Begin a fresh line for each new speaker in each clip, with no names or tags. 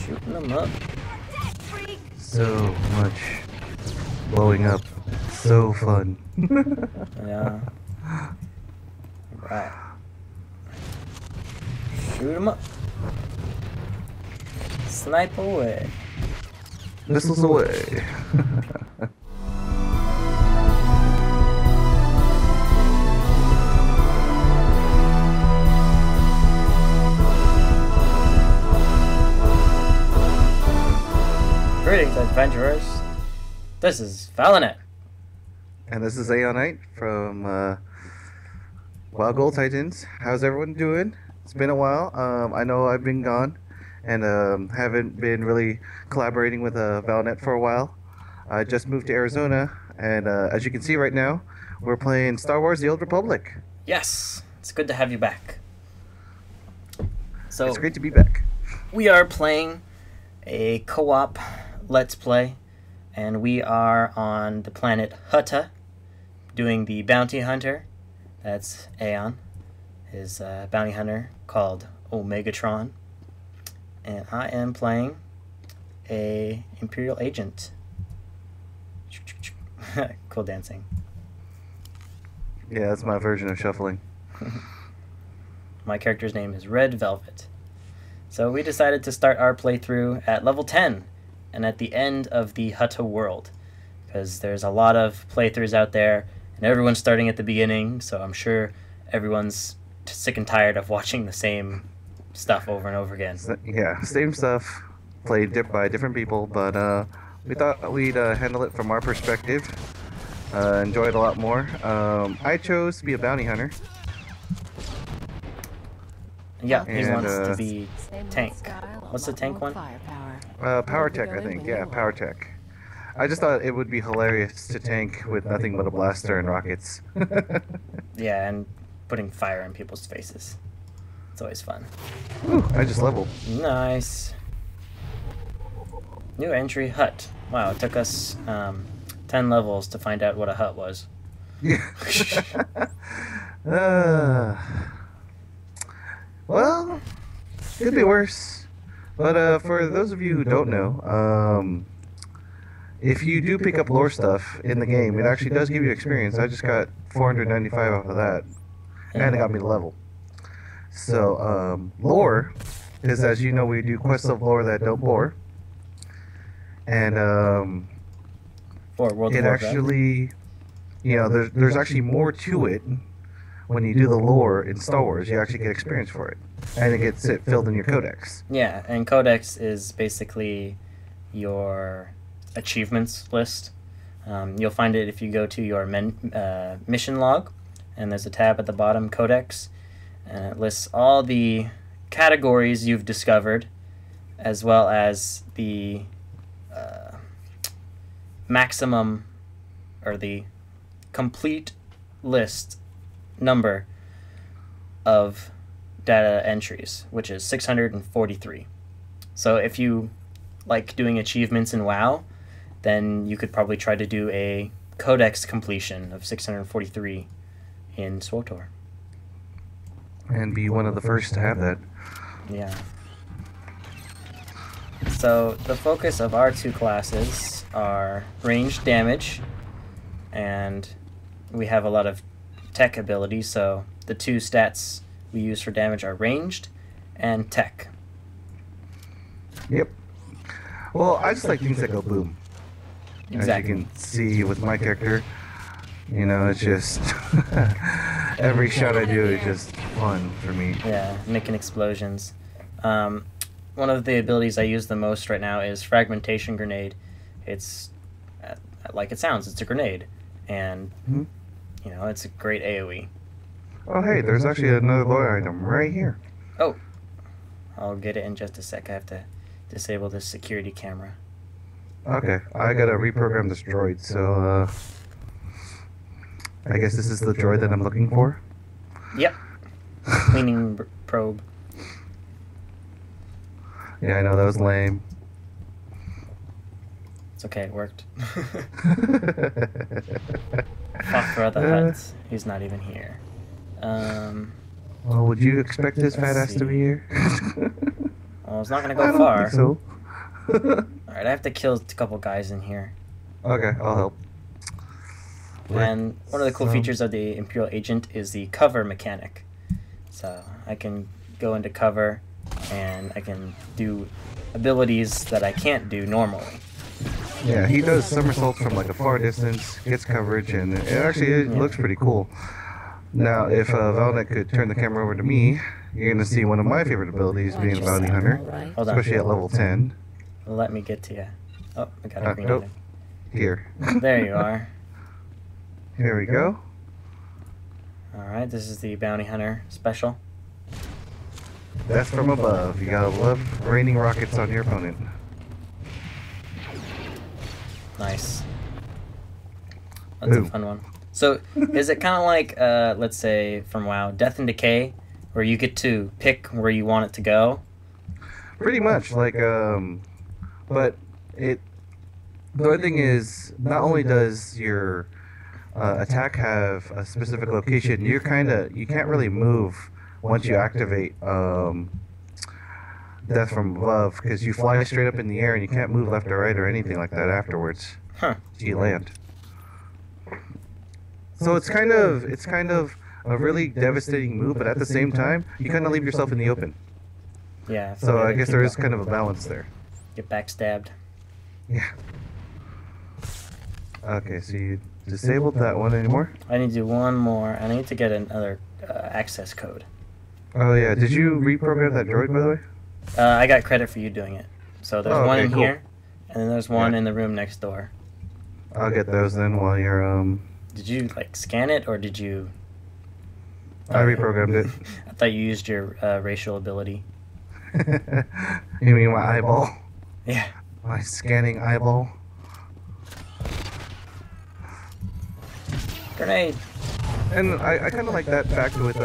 Shooting them up.
So much blowing up. So fun.
Yeah. Right. Shoot them up. Snipe away.
Missiles away.
Greetings, adventurers. This is Valinet.
And this is Aeonknight from WoWGoldTitans. How's everyone doing? It's been a while. I know I've been gone and haven't been really collaborating with Valinet for a while. I just moved to Arizona, and as you can see right now, we're playing Star Wars: The Old Republic.
Yes, it's good to have you back. So
It's great to be back.
we are playing a co-op Let's Play, and we are on the planet Hutta, doing the bounty hunter. That's Aeon, his bounty hunter called OMEGATRON, and I am playing a Imperial agent. Cool dancing.
Yeah, that's my version of shuffling.
My character's name is Red Velvet. So we decided to start our playthrough at level 10 and at the end of the Hutta world, because there's a lot of playthroughs out there and everyone's starting at the beginning, so I'm sure everyone's sick and tired of watching the same stuff over and over again.
Yeah, same stuff, played by different people, but we thought we'd handle it from our perspective. Enjoy it a lot more. I chose to be a bounty hunter.
Yeah, he
And,
wants to be tank. What's the tank one?
Power tech, I think. Yeah, power tech. I just thought it would be hilarious to tank with nothing but a blaster and rockets.
Yeah, and putting fire in people's faces. It's always fun.
Ooh, I just leveled.
Nice. New entry, hut. Wow, it took us 10 levels to find out what a hut was.
Yeah. Well, could be worse. But for those of you who don't know, if you do pick up lore stuff in the game, it actually does give you experience. I just got 495 off of that, and it got me the level. So, lore is, as you know, we do quests of lore that don't bore. And
For World of
it
Warcraft.
actually, you know, there's actually more to it. When you do the lore in Star Wars, you actually get experience for it, and it gets filled in your codex.
Yeah, and Codex is basically your achievements list. You'll find it if you go to your mission log, and there's a tab at the bottom, Codex, and it lists all the categories you've discovered, as well as the maximum, or the complete list number of data entries, which is 643. So if you like doing achievements in WoW, then you could probably try to do a codex completion of 643 in SWTOR.
And be one of the first to have that.
Yeah. So the focus of our two classes are ranged damage, and we have a lot of tech abilities, so the two stats we use for damage are ranged and tech.
Yep. Well, I just like things that go boom.
Exactly.
As you can see with my character, you know, it's just every shot I do is just fun for me.
Yeah, making explosions. One of the abilities I use the most right now is Fragmentation Grenade. It's like it sounds, it's a grenade, and you know, it's a great AoE.
Oh, hey, there's actually another lore item right here.
Oh, I'll get it in just a sec. I have to disable this security camera.
Okay, I gotta reprogram this droid, so I guess this is the droid that I'm looking for.
Yep. Cleaning probe.
Yeah, I know, that was lame.
It's okay, it worked. Fuck for other huts. He's not even here.
Well, would you expect this fat ass to be here?
Well, it's not gonna
I
go
don't
far.
think so.
Alright, I have to kill a couple guys in here.
Okay, I'll help.
And one of the cool features of the Imperial Agent is the cover mechanic. So I can go into cover, and I can do abilities that I can't do normally.
Yeah, he does somersaults from like a far distance, gets coverage, and it looks pretty cool. Now, if Valinet could turn the camera over to me, you're going to see one of my favorite abilities being a bounty hunter, especially at level 10.
Let me get to you. Oh, I got a green item.
Here.
There you are.
Here we go.
Alright, this is the bounty hunter special.
That's from above. You gotta love raining rockets on your opponent.
Nice. That's a fun one. So, is it kind of like, let's say, from WoW, Death and Decay, where you get to pick where you want it to go?
Pretty much, like, but the other thing is, not only does your attack have a specific location, you can't really move once you activate Death from Above, because you fly straight up in the air and you can't move left or right or anything like that afterwards.
Huh.
You land. So it's kind of a really devastating move, but at the same time, you kind of leave yourself in the open.
Yeah.
So I guess there is kind of a balance there.
Get backstabbed.
Yeah. Okay, so you disabled that one anymore?
I need to do one more. I need to get another access code.
Oh yeah, did you reprogram that droid, by the way?
I got credit for you doing it. So there's one in
cool.
here, and then there's one in the room next door.
I'll get those then while you're
Did you like scan it, or did you?
I reprogrammed it.
I thought you used your racial ability.
You mean my eyeball?
Yeah.
My scanning eyeball.
Grenade.
And I kind of like that fact with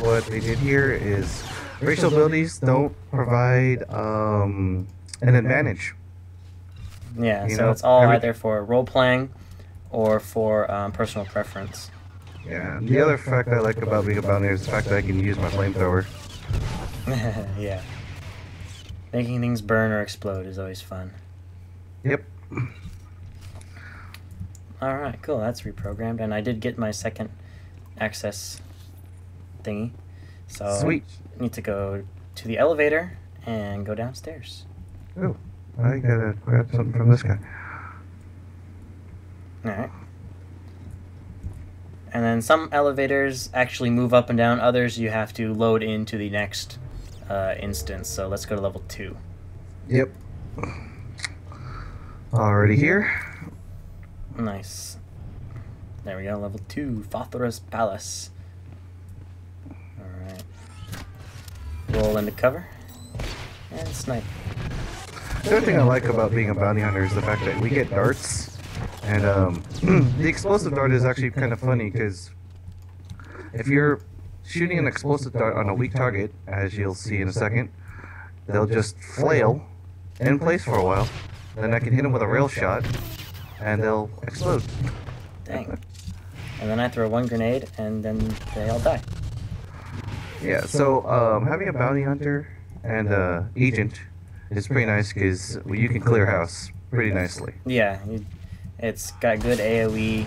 what they did here is racial abilities don't provide an advantage.
Yeah,
You
so
know,
it's all either for role playing or for personal preference.
Yeah. And the other fact I like about being a bounty is the fact that I can use my flamethrower.
Yeah. Making things burn or explode is always fun.
Yep.
Alright, cool. That's reprogrammed. And I did get my second access thingy. So
Sweet.
I need to go to the elevator and go downstairs.
Oh, I gotta grab something from this guy.
Alright. And then some elevators actually move up and down. Others you have to load into the next instance. So let's go to level 2.
Yep. Already here.
Nice. There we go, level 2, Fothra's Palace. Alright. Roll into cover. And snipe.
The other thing I like about being a bounty hunter is the fact that we get darts. And the explosive dart is actually kind of funny because if you're shooting an explosive dart on a weak target, as you'll see in a second, they'll just flail in place for a while. Then I can hit them with a rail shot, and they'll explode.
Dang. And then I throw one grenade, and then they all die.
Yeah, so having a bounty hunter and agent is pretty nice because you can clear house pretty nicely.
Yeah, it's got good AoE.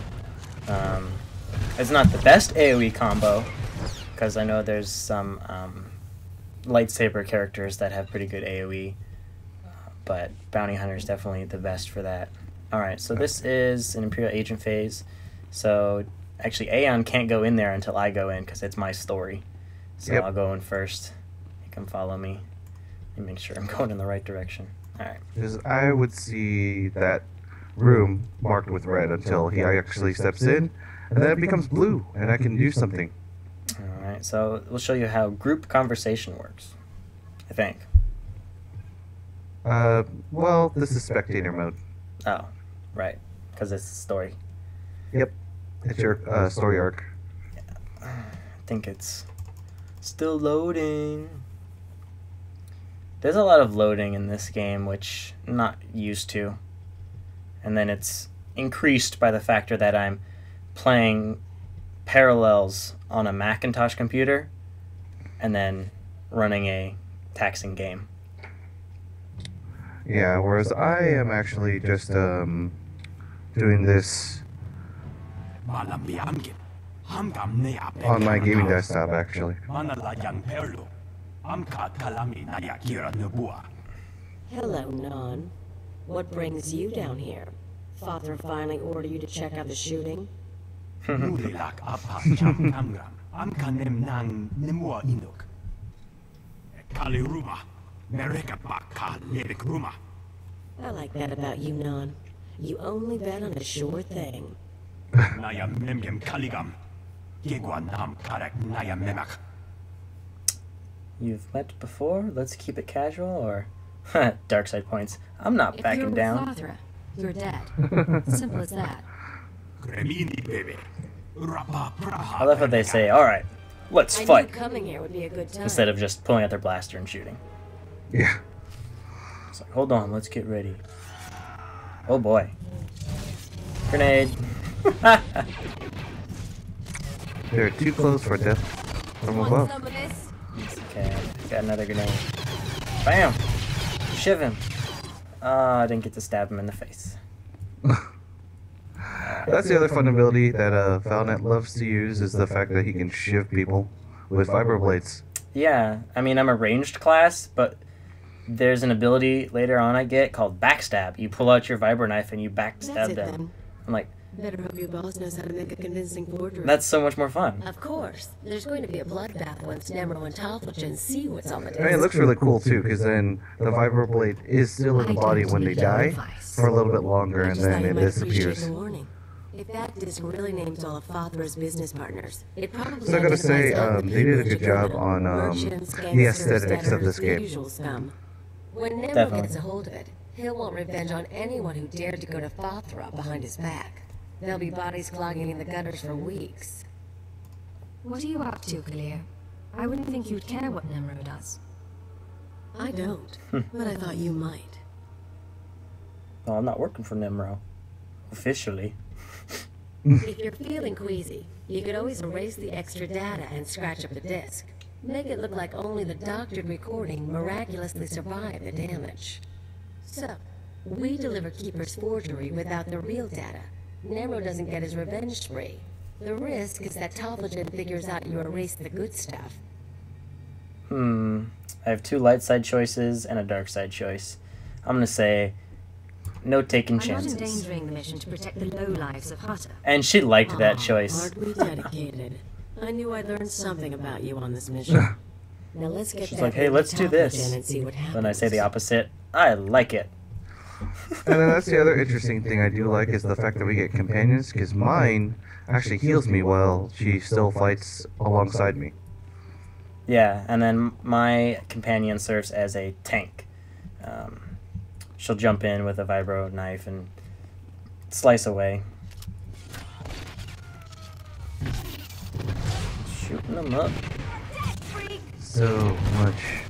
It's not the best AoE combo, because I know there's some lightsaber characters that have pretty good AoE, but Bounty Hunter is definitely the best for that. Alright, so this is an Imperial Agent phase, so actually Aeon can't go in there until I go in, because it's my story. So I'll go in first. You can follow me. Let me make sure I'm going in the right direction. Alright.
Because I would see that room marked with red until he actually steps in, and then it becomes blue, and I can do something.
Alright, so we'll show you how group conversation works, I think.
Well, this is spectator mode.
Oh, right, because it's the story.
Yep, it's your story arc.
I think it's still loading. There's a lot of loading in this game, which I'm not used to. And then it's increased by the factor that I'm playing Parallels on a Macintosh computer and then running a taxing game.
Yeah, whereas I am actually just doing this on my gaming desktop actually.
Hello, Non. What brings you down here? Father finally ordered you to check out the shooting? I like that about you, Non. You only bet on a sure thing.
You've met before? Let's keep it casual, or... Dark side points. I'm not backing down.
If you're with you're dead. Simple as that.
I love how they say, alright, let's
I
fight.
knew coming here would be a good time.
Instead of just pulling out their blaster and shooting.
Yeah.
It's like, hold on, let's get ready. Oh boy. Grenade.
They're too close for death from above.
Okay, got another grenade. Bam! Shiv him. I didn't get to stab him in the face.
That's the other fun ability that Valinet loves to use, is the fact that he can shiv people with vibroblades.
Yeah, I mean, I'm a ranged class, but there's an ability later on I get called backstab. You pull out your vibro knife and you backstab them.
Then.
I'm like,
Better hope your boss knows how to make a convincing forgery.
that's so much more fun.
Of course. There's going to be a bloodbath once Nemro and Talfligen see what's on the
I mean, it looks really cool too, because then the vibroblade is still in the body when they die for a little bit longer, and then it disappears.
If that disc really names all of Fathra's business partners, it probably.
So I gotta say, they did a good job on the aesthetics of this game.
When Nemro
Definitely.
gets a hold of it, he'll want revenge on anyone who dared to go to Fathra behind his back. There'll be bodies clogging in the gutters for weeks.
What are you up to, Kalir? I wouldn't think you'd care what Nemro does.
I don't, but I thought you might.
Well, I'm not working for Nemro. Officially.
If you're feeling queasy, you could always erase the extra data and scratch up the disk. Make it look like only the doctored recording miraculously survived the damage. So, we deliver Keeper's forgery without the real data. Nemro doesn't get his revenge spree. The risk is that Talfligen figures out you erased the good stuff.
I have 2 light side choices and a dark side choice. I'm gonna say no taking
I'm not
chances.
endangering the mission to protect the lowlives of Hutter.
And she liked that choice.
Aren't we dedicated? I knew I'd learn something about you on this mission. Now let's get
She's
back
like, hey,
into
let's do this.
Talfligen and see what happens.
Then I say the opposite. I like it.
And then that's the other interesting thing I do like, is the fact that we get companions, because mine actually heals me while she still fights alongside me.
Yeah, and then my companion serves as a tank. She'll jump in with a vibro knife and slice away. Shooting them up.
So much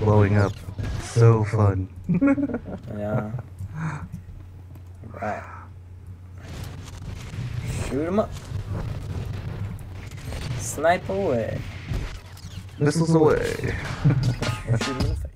blowing up. So fun.
Yeah. Right. Shoot them up. Snipe away.
Missiles away.
Shoot 'em in the face.